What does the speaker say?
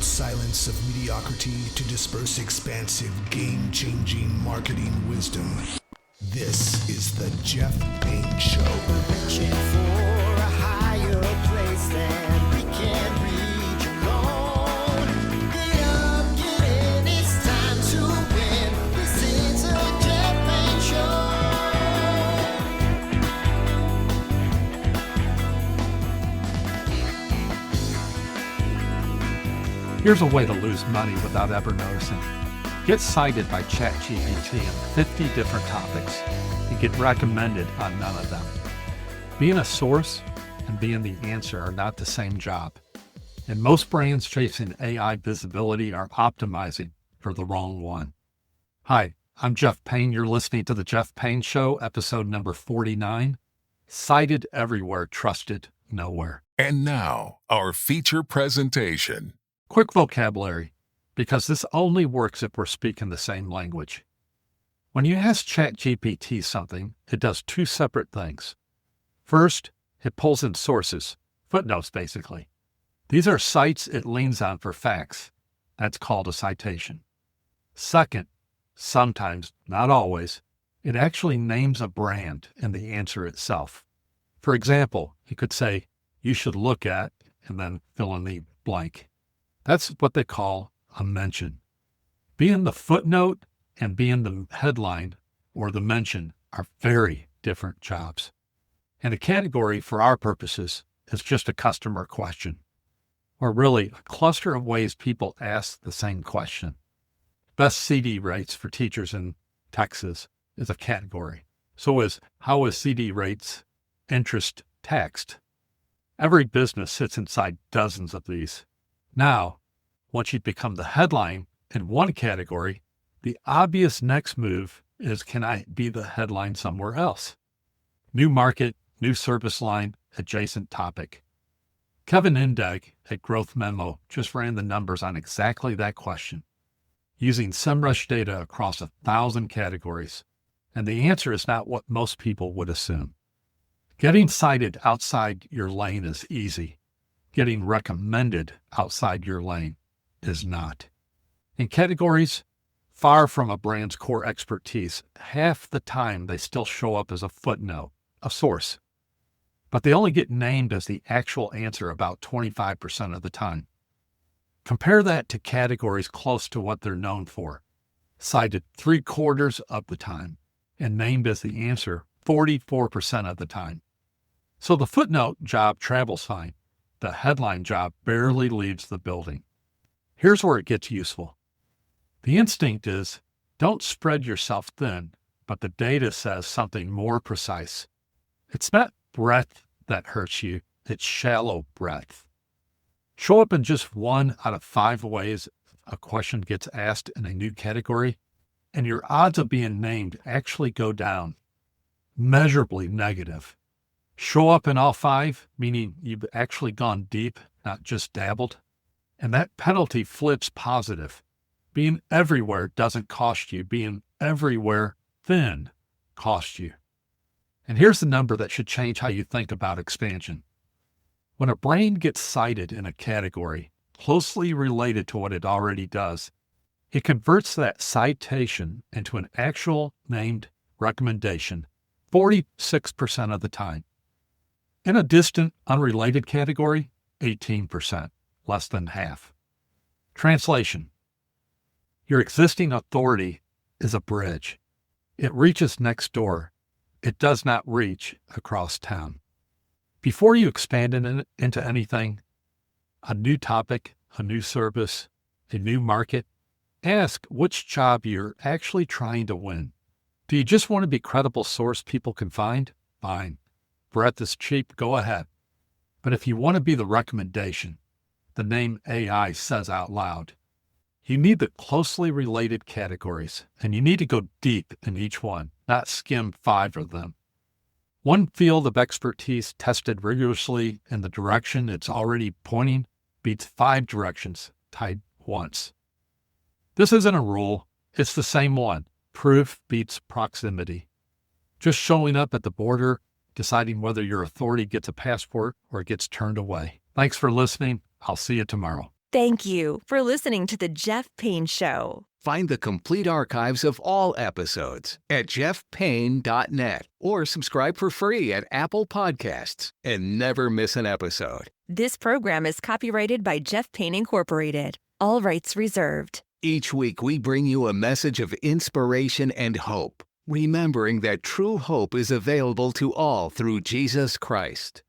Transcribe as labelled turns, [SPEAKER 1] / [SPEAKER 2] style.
[SPEAKER 1] silence of mediocrity to disperse expansive, game-changing marketing wisdom. This is the Jeff Payne Show.
[SPEAKER 2] Reaching for a higher place than we can reach alone. Get up, get in, it's time to win. This is the Jeff Payne
[SPEAKER 3] Show. Here's a way to lose money without ever noticing. Get cited by ChatGPT on 50 different topics and get recommended on none of them. Being a source and being the answer are not the same job. And most brands chasing AI visibility are optimizing for the wrong one. Hi, I'm Jeff Payne. You're listening to The Jeff Payne Show, episode number 49. Cited everywhere, trusted nowhere.
[SPEAKER 4] And now, our feature presentation.
[SPEAKER 3] Quick vocabulary, because this only works if we're speaking the same language. When you ask ChatGPT something, it does two separate things. First, it pulls in sources, footnotes basically. These are sites it leans on for facts. That's called a citation. Second, sometimes, not always, it actually names a brand in the answer itself. For example, it could say, you should look at, and then fill in the blank. That's what they call a mention. Being the footnote and being the headline or the mention are very different jobs. And a category for our purposes is just a customer question, or really a cluster of ways people ask the same question. Best CD rates for teachers in Texas is a category. So is how is CD rates interest taxed? Every business sits inside dozens of these. Now, once you become the headline in one category, the obvious next move is, can I be the headline somewhere else? New market, new service line, adjacent topic. Kevin Indig at Growth Memo just ran the numbers on exactly that question, using Semrush data across 1,000 categories. And the answer is not what most people would assume. Getting cited outside your lane is easy. Getting recommended outside your lane is not. In categories far from a brand's core expertise, half the time they still show up as a footnote, a source. But they only get named as the actual answer about 25% of the time. Compare that to categories close to what they're known for, cited 3/4 of the time, and named as the answer 44% of the time. So the footnote job travels fine. The headline job barely leaves the building. Here's where it gets useful. The instinct is, don't spread yourself thin, but the data says something more precise. It's not breadth that hurts you, it's shallow breadth. Show up in just 1 out of 5 ways a question gets asked in a new category, and your odds of being named actually go down, measurably negative. Show up in all 5, meaning you've actually gone deep, not just dabbled. And that penalty flips positive. Being everywhere doesn't cost you. Being everywhere thin costs you. And here's the number that should change how you think about expansion. When a brand gets cited in a category closely related to what it already does, it converts that citation into an actual named recommendation 46% of the time. In a distant, unrelated category, 18%. Less than half. Translation. Your existing authority is a bridge. It reaches next door. It does not reach across town. Before you expand into anything, a new topic, a new service, a new market, ask which job you're actually trying to win. Do you just want to be a credible source people can find? Fine. Breadth is cheap, go ahead. But if you want to be the recommendation, the name AI says out loud, you need the closely related categories, and you need to go deep in each one, not skim 5 of them. One field of expertise tested rigorously in the direction it's already pointing beats 5 directions tied once. This isn't a rule, it's the same one. Proof beats proximity. Just showing up at the border, deciding whether your authority gets a passport or gets turned away. Thanks for listening. I'll see you tomorrow.
[SPEAKER 5] Thank you for listening to The Jeff Payne Show.
[SPEAKER 6] Find the complete archives of all episodes at jeffpayne.net or subscribe for free at Apple Podcasts and never miss an episode.
[SPEAKER 5] This program is copyrighted by Jeff Payne Incorporated. All rights reserved.
[SPEAKER 6] Each week we bring you a message of inspiration and hope, remembering that true hope is available to all through Jesus Christ.